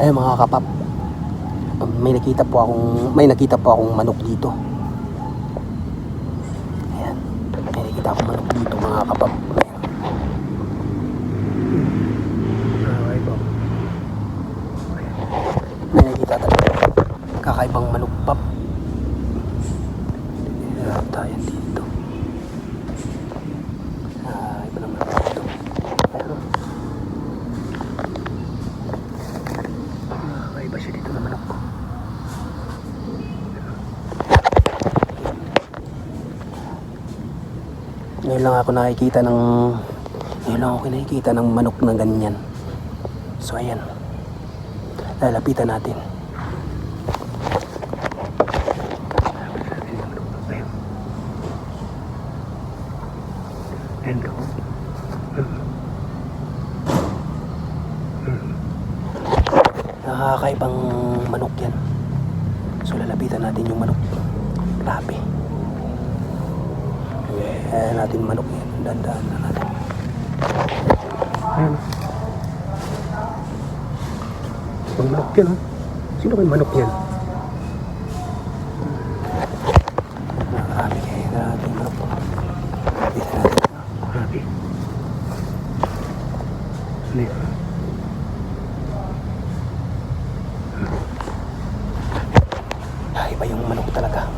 Ayun mga kapap, may nakita po akong manok dito. Ayan, may nakita akong manok dito mga kapap. Okay po. May nakita talaga kakaibang manok pap. Ayan tayo dito. Iba naman dito. Ayan. Kakaiba siya dito na manok. Ngayon lang ako nakikita ng manok na ganyan. So ayan, lalapitan natin. Ayan ko. Nakakaibang manok yan. So lalapitan natin yung manok. Grabe. Ayan natin manok yan. Dandaan na natin. Ayan. Ibang manok yan, oh. Sino kayo manok yan? Grabe kayo. Grabe yung manok. Lalapitan natin. Grabe. Ano yun? Iba yung manok talaga.